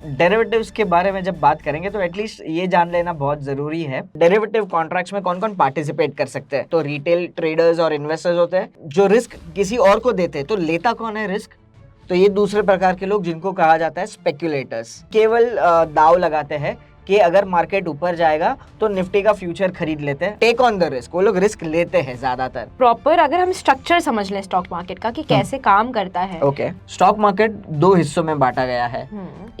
Derivatives के बारे में जब बात करेंगे तो एटलीस्ट ये जान लेना बहुत जरूरी है, डेरिवेटिव कॉन्ट्रैक्ट्स में कौन कौन पार्टिसिपेट कर सकते हैं। तो रिटेल ट्रेडर्स और इन्वेस्टर्स होते हैं जो रिस्क किसी और को देते हैं। तो लेता कौन है रिस्क? तो ये दूसरे प्रकार के लोग जिनको कहा जाता है स्पेक्युलेटर्स। केवल दाव लगाते हैं कि अगर मार्केट ऊपर जाएगा तो निफ्टी का फ्यूचर खरीद लेते हैं। टेक ऑन द रिस्क, वो लोग रिस्क लेते हैं ज्यादातर। प्रॉपर अगर हम स्ट्रक्चर समझ लें स्टॉक मार्केट का कि कैसे काम करता है। ओके, स्टॉक मार्केट दो हिस्सों में बांटा गया है।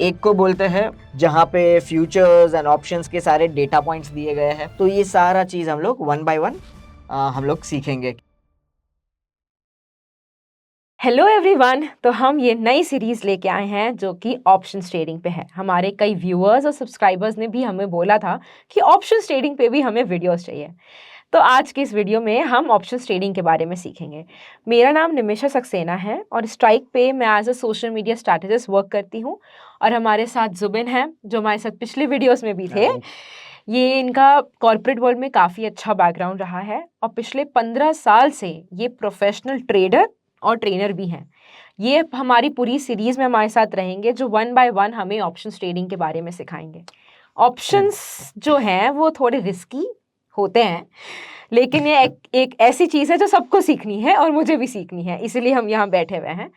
एक को बोलते हैं जहाँ पे फ्यूचर्स एंड ऑप्शंस के सारे डेटा पॉइंट्स दिए गए हैं। तो ये सारा चीज हम लोग वन बाय वन हम लोग सीखेंगे। हेलो एवरीवन, तो हम ये नई सीरीज लेके आए हैं जो कि ऑप्शंस ट्रेडिंग पे है। हमारे कई व्यूअर्स और सब्सक्राइबर्स ने भी हमें बोला था कि ऑप्शंस ट्रेडिंग पे भी हमें वीडियोस चाहिए। तो आज की इस वीडियो में हम ऑप्शंस ट्रेडिंग के बारे में सीखेंगे। मेरा नाम निमिषा सक्सेना है और स्ट्राइक पे मैं as a social media strategist work करती हूँ। और हमारे साथ जुबिन है जो हमारे साथ पिछले वीडियोस में भी थे। ये इनका कॉर्पोरेट वर्ल्ड में काफ़ी अच्छा बैकग्राउंड रहा है और पिछले 15 साल से ये प्रोफेशनल ट्रेडर और ट्रेनर भी हैं। ये हमारी पूरी सीरीज में हमारे साथ रहेंगे जो वन बाय वन हमें ऑप्शंस ट्रेडिंग के बारे में सिखाएंगे। ऑप्शंस जो हैं वो थोड़े रिस्की होते हैं, लेकिन ये एक ऐसी चीज़ है जो सबको सीखनी है और मुझे भी सीखनी है, इसलिए हम यहाँ बैठे हुए हैं।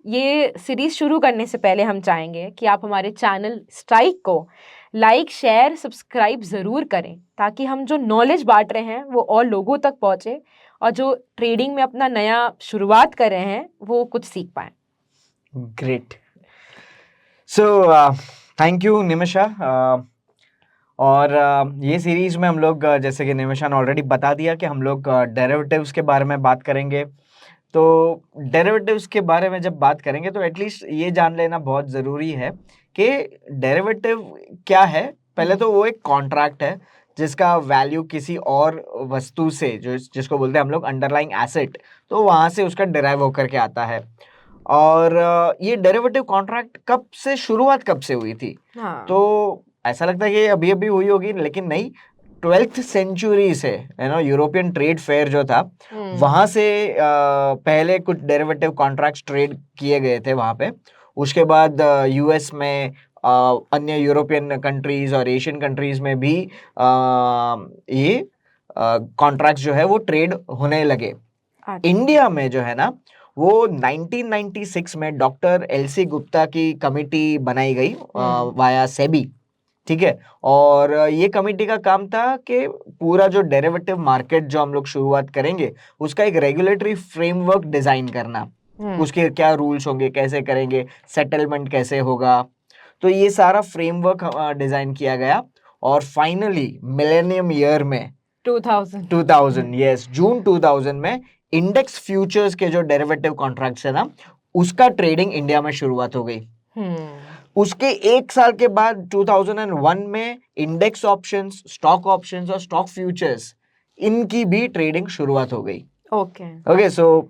ये सीरीज शुरू करने से पहले हम चाहेंगे कि आप हमारे चैनल स्ट्राइक को लाइक, शेयर, सब्सक्राइब ज़रूर करें ताकि हम जो नॉलेज बांट रहे हैं वो और लोगों तक पहुँचे और जो ट्रेडिंग में अपना नया शुरुआत कर रहे हैं वो कुछ सीख पाएं। Great, so thank you Nimisha. और ये सीरीज में हम लोग जैसे कि निमिषा ने ऑलरेडी बता दिया कि हम लोग डेरिवेटिव्स के बारे में बात करेंगे। तो डेरिवेटिव्स के बारे में जब बात करेंगे तो एटलीस्ट ये जान लेना बहुत ज़रूरी है कि डेरिवेटिव क्या है। पहले तो वो एक कॉन्ट्रैक्ट है जिसका वैल्यू किसी और वस्तु से, जो जिसको बोलते हैं हम लोग अंडरलाइंग एसेट, तो वहाँ से उसका डिराइव होकर के आता है। और ये डेरिवेटिव कॉन्ट्रैक्ट कब से शुरुआत कब से हुई थी? हाँ। तो ऐसा लगता है कि अभी अभी हुई होगी, लेकिन नहीं, 12th सेंचुरी से यूरोपियन ट्रेड फेयर जो था वहां से पहले कुछ डेरिवेटिव कॉन्ट्रैक्ट्स ट्रेड किए गए थे वहां पे। उसके बाद यूएस में अन्य यूरोपियन कंट्रीज और एशियन कंट्रीज में भी ये कॉन्ट्रैक्ट्स जो है वो ट्रेड होने लगे। इंडिया में जो है ना वो 1996 में डॉक्टर एलसी गुप्ता की कमिटी बनाई गई वाया सेबी, ठीक है। और ये कमेटी का काम था कि पूरा जो डेरिवेटिव मार्केट जो हम लोग शुरुआत करेंगे उसका एक रेगुलेटरी फ्रेमवर्क डिजाइन करना, उसके क्या रूल्स होंगे, कैसे करेंगे, सेटलमेंट कैसे होगा। तो ये सारा फ्रेमवर्क डिजाइन किया गया और फाइनली मिलेनियम ईयर में 2000 यस, जून 2000 में इंडेक्स फ्यूचर्स के जो डेरिवेटिव कॉन्ट्रैक्ट्स है ना उसका ट्रेडिंग इंडिया में शुरुआत हो गई। उसके एक साल के बाद 2001 में इंडेक्स ऑप्शंस, स्टॉक ऑप्शंस और स्टॉक फ्यूचर्स, इनकी भी ट्रेडिंग शुरुआत हो गई। ओके, सो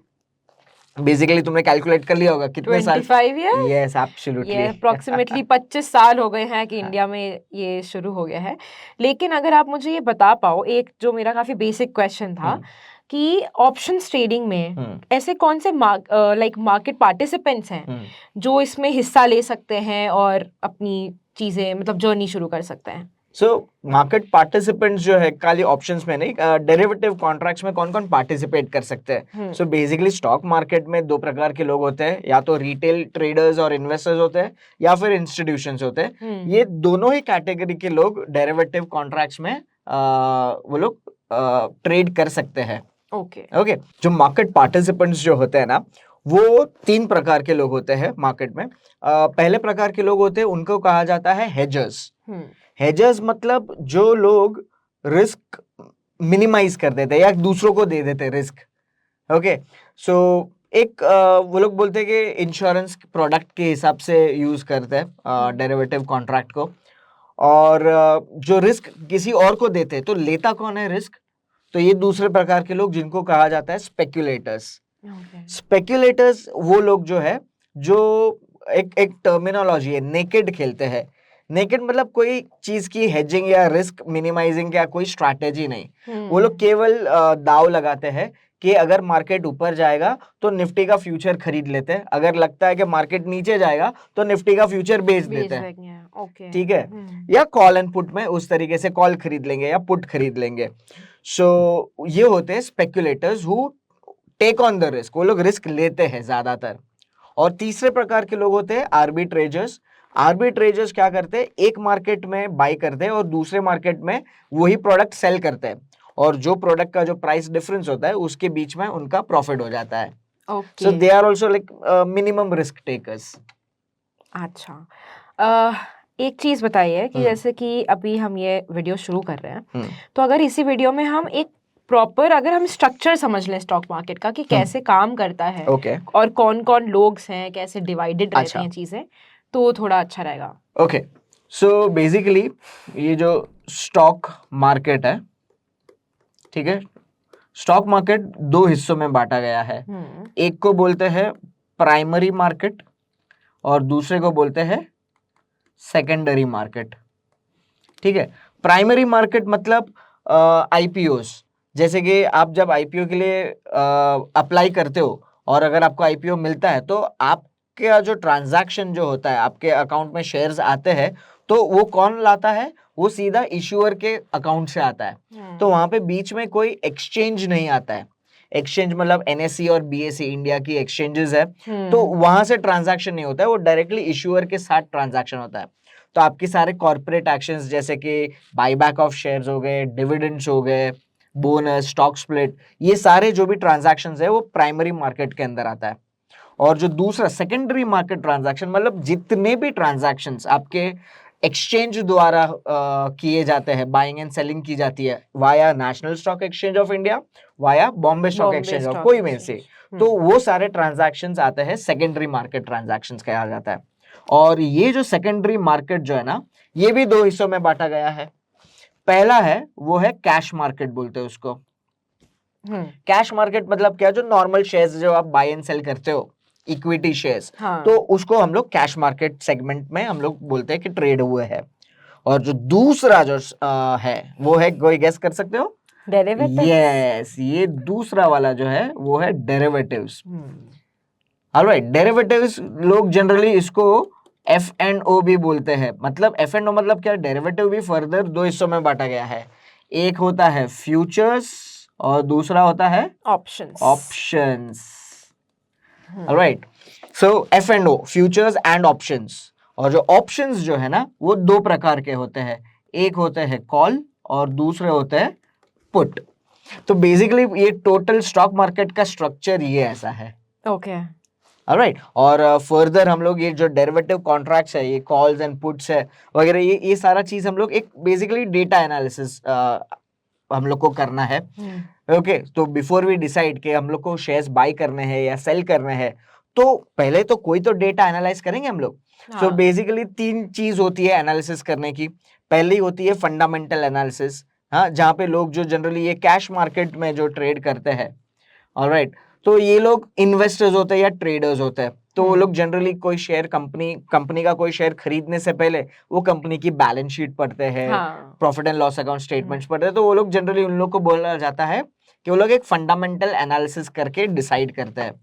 बेसिकली तुमने कैलकुलेट कर लिया होगा कितने साल? 25 years? Yes, absolutely. ये अप्रोक्सीमेटली 25 साल हो गए हैं कि इंडिया में ये शुरू हो गया है। लेकिन अगर आप मुझे ये बता पाओ, एक जो मेरा काफी बेसिक क्वेश्चन था कि ऑप्शंस ट्रेडिंग में ऐसे कौन से मार्केट पार्टिसिपेंट्स हैं जो इसमें हिस्सा ले सकते हैं और अपनी चीजें मतलब जर्नी शुरू कर सकते हैं? सो मार्केट पार्टिसिपेंट्स जो है खाली ऑप्शंस में नहीं, डेरिवेटिव कॉन्ट्रैक्ट्स में कौन कौन पार्टिसिपेट कर सकते हैं? सो बेसिकली स्टॉक मार्केट में दो प्रकार के लोग होते हैं, या तो रिटेल ट्रेडर्स और इन्वेस्टर्स होते हैं या फिर इंस्टीट्यूशंस होते हैं। ये दोनों ही कैटेगरी के लोग डेरिवेटिव कॉन्ट्रैक्ट्स में वो लोग ट्रेड कर सकते हैं। ओके, जो मार्केट पार्टिसिपेंट्स जो होते हैं ना वो तीन प्रकार के लोग होते हैं मार्केट में। पहले प्रकार के लोग होते हैं उनको कहा जाता है हेजर्स। हेजर्स मतलब जो लोग रिस्क मिनिमाइज कर देते हैं या दूसरों को दे देते हैं रिस्क। ओके, सो एक वो लोग बोलते हैं कि इंश्योरेंस प्रोडक्ट के हिसाब से यूज करते हैं डेरिवेटिव कॉन्ट्रैक्ट को। और जो रिस्क किसी और को देते हैं, तो लेता कौन है रिस्क? तो ये दूसरे प्रकार के लोग जिनको कहा जाता है स्पेक्युलेटर्स। स्पेक्युलेटर्स वो लोग जो है जो एक टर्मिनोलॉजी है, नेकेड खेलते हैं। नेकेड मतलब कोई चीज की हेजिंग या रिस्क मिनिमाइजिंग या कोई स्ट्रैटेजी नहीं। वो लोग केवल दाव लगाते हैं कि अगर मार्केट ऊपर जाएगा तो निफ्टी का फ्यूचर खरीद लेते हैं, अगर लगता है कि मार्केट नीचे जाएगा तो निफ्टी का फ्यूचर बेच देते हैं। ओके। ठीक है, या कॉल एंड पुट में उस तरीके से कॉल खरीद लेंगे या पुट खरीद लेंगे। सो ये होते हैं speculators who take on the risk, वो लोग रिस्क लेते हैं ज्यादातर। और तीसरे प्रकार के लोग होते हैं आर्बिट्रेजर्स। आर्बिट्रेजर्स क्या करते हैं, एक मार्केट में बाई करते हैं और दूसरे मार्केट में वही प्रोडक्ट सेल करते हैं, और जो प्रोडक्ट का जो प्राइस डिफरेंस होता है उसके बीच में उनका प्रॉफिट हो जाता है। Okay. So they are also like minimum risk takers. अच्छा, एक चीज बताइए कि हम्म। जैसे कि अभी हम ये वीडियो शुरू कर रहे हैं, हम्म। तो अगर इसी वीडियो में हम एक प्रॉपर अगर हम स्ट्रक्चर समझ लें स्टॉक मार्केट का कि कैसे काम करता है ओके। और कौन कौन लोग हैं, कैसे डिवाइडेड रहते अच्छा। हैं चीजें, तो थोड़ा अच्छा रहेगा। ओके, सो बेसिकली ये जो स्टॉक मार्केट है, ठीक है, स्टॉक मार्केट दो हिस्सों में बांटा गया है। एक को बोलते हैं प्राइमरी मार्केट और दूसरे को बोलते हैं सेकेंडरी मार्केट। ठीक है, प्राइमरी मार्केट मतलब आईपीओस। जैसे कि आप जब आईपीओ के लिए अप्लाई करते हो और अगर आपको आईपीओ मिलता है तो आपका जो ट्रांजैक्शन जो होता है, आपके अकाउंट में शेयर्स आते हैं, तो वो कौन लाता है, वो सीधा इश्यूअर के अकाउंट से आता है। तो वहां पे बीच में कोई एक्सचेंज नहीं आता है। एक्सचेंज मतलब एनएसई और बीएसई इंडिया की एक्सचेंजेस है, तो वहां से ट्रांजैक्शन नहीं होता है, वो डायरेक्टली इश्यूअर के साथ ट्रांजैक्शन होता है। तो आपके सारे कॉर्पोरेट एक्शंस जैसे कि बाईबैक ऑफ शेयर्स हो गए, डिविडेंड्स हो गए, बोनस, स्टॉक स्प्लिट, ये सारे जो भी ट्रांजैक्शंस है वो प्राइमरी मार्केट के अंदर आता है। और जो दूसरा सेकेंडरी मार्केट ट्रांजैक्शन मतलब जितने भी ट्रांजैक्शंस आपके एक्सचेंज द्वारा किए जाते हैं, बाइंग एंड सेलिंग की जाती है via national stock exchange of India, via Bombay stock exchange of कोई में से, तो वो सारे ट्रांजैक्शंस आते हैं सेकेंडरी मार्केट ट्रांजैक्शंस कहा जाता है। और ये जो सेकेंडरी मार्केट जो है ना, ये भी दो हिस्सों में बांटा गया है। पहला है वो है कैश मार्केट बोलते हैं उसको। कैश मार्केट मतलब क्या, जो नॉर्मल शेयर्स जो आप बाय एंड सेल करते हो, इक्विटी शेयर्स, तो उसको हम लोग कैश मार्केट सेगमेंट में हम लोग बोलते हैं कि ट्रेड हुए हैं। और जो दूसरा जो है वो है, कोई गेस कर सकते हो? डेरिवेटिव्स। यस, ये दूसरा वाला जो है वो है डेरिवेटिव्स। ऑलराइट, डेरिवेटिव्स लोग जनरली इसको F&O भी बोलते हैं। मतलब F&O मतलब क्या, डेरिवेटिव भी फर्दर दो हिस्सों में बांटा गया है। एक होता है फ्यूचर्स और दूसरा होता है options. Alright, so F&O, futures and options. और जो ऑप्शंस जो है ना, वो दो प्रकार के होते हैं, एक होते हैं कॉल और दूसरे होते हैं पुट। तो बेसिकली ये टोटल स्टॉक मार्केट का स्ट्रक्चर ये ऐसा है। ओके। ऑलराइट, और फर्दर हम लोग ये जो डेरिवेटिव कॉन्ट्रैक्ट्स है, ये कॉल्स एंड पुट्स है वगैरह, ये सारा चीज हम लोग एक बेसिकली डेटा एनालिसिस हम लोग को करना है। ओके, तो बिफोर वी डिसाइड कि हम लोग को शेयर्स बाय करने हैं या सेल करने हैं, तो पहले तो कोई तो डेटा एनालाइज करेंगे हम लोग। सो बेसिकली तीन चीज होती है एनालिसिस करने की। पहली होती है फंडामेंटल एनालिसिस, हाँ, जहाँ पे लोग जो जनरली ये कैश मार्केट में जो ट्रेड करते हैं, ऑलराइट, तो ये लोग इन्वेस्टर्स होते हैं या ट्रेडर्स होते हैं। तो वो लोग जनरली कोई शेयर कंपनी का कोई शेयर खरीदने से पहले वो कंपनी की बैलेंस शीट पढ़ते हैं, profit and loss account statements पढ़ते हैं। तो वो लोग जनरली उन लोग को बोला जाता है कि वो लोग एक फंडामेंटल एनालिसिस करके डिसाइड करते हैं।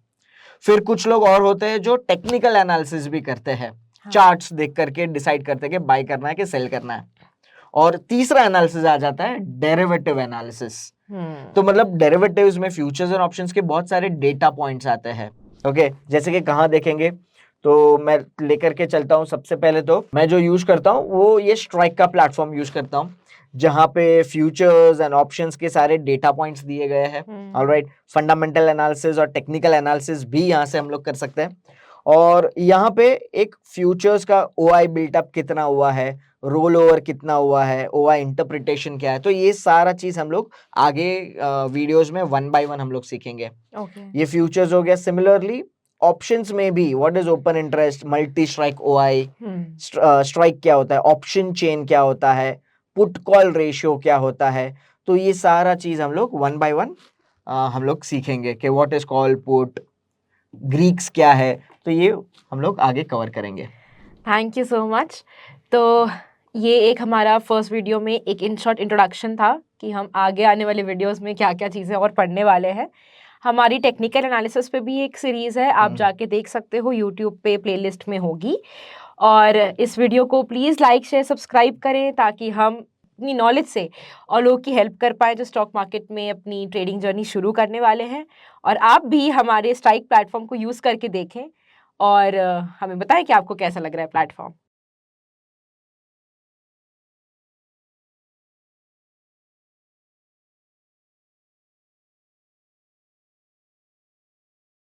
फिर कुछ लोग और होते हैं जो टेक्निकल एनालिसिस भी करते हैं, चार्ट्स देख करके डिसाइड करते हैं कि बाय करना है कि सेल करना है। और तीसरा एनालिसिस आ जाता है डेरिवेटिव एनालिसिस। तो मतलब डेरिवेटिव्स में फ्यूचर्स और ऑप्शंस के बहुत सारे डेटा पॉइंट्स आते हैं। ओके, जैसे कि कहाँ देखेंगे, तो मैं लेकर के चलता हूँ। सबसे पहले तो मैं जो यूज करता हूँ वो ये स्ट्राइक का प्लेटफॉर्म यूज करता हूँ, जहाँ पे फ्यूचर्स एंड ऑप्शंस के सारे डेटा पॉइंट्स दिए गए हैं। ऑलराइट, फंडामेंटल एनालिसिस और टेक्निकल एनालिसिस भी यहाँ से हम लोग कर सकते हैं। और यहाँ पे एक फ्यूचर्स का OI बिल्टअप कितना हुआ है, रोल ओवर कितना हुआ है, OI इंटरप्रिटेशन क्या है, तो ये सारा चीज हम लोग आगे वीडियोस में 1 by 1 हम लोग सीखेंगे। ये फ्यूचर्स हो गया। सिमिलरली ऑप्शंस में भी what is open interest, multi strike OI, strike क्या होता है, ऑप्शन चेन क्या होता है, पुट कॉल रेशियो क्या होता है। तो ये सारा चीज हम लोग 1 by 1 हम लोग सीखेंगे कि what is call put, Greeks क्या है, तो ये हम लोग आगे कवर करेंगे। Thank you so much. तो ये एक हमारा फर्स्ट वीडियो में एक इन शॉर्ट इंट्रोडक्शन था कि हम आगे आने वाले वीडियोस में क्या क्या चीज़ें और पढ़ने वाले हैं। हमारी टेक्निकल एनालिसिस पे भी एक सीरीज़ है, आप जाके देख सकते हो, यूट्यूब पे प्लेलिस्ट में होगी। और इस वीडियो को प्लीज़ लाइक शेयर सब्सक्राइब करें ताकि हम अपनी नॉलेज से और लोगों की हेल्प कर पाएँ जो स्टॉक मार्केट में अपनी ट्रेडिंग जर्नी शुरू करने वाले हैं। और आप भी हमारे स्ट्राइक प्लेटफॉर्म को यूज़ करके देखें और हमें बताएं कि आपको कैसा लग रहा है प्लेटफॉर्म।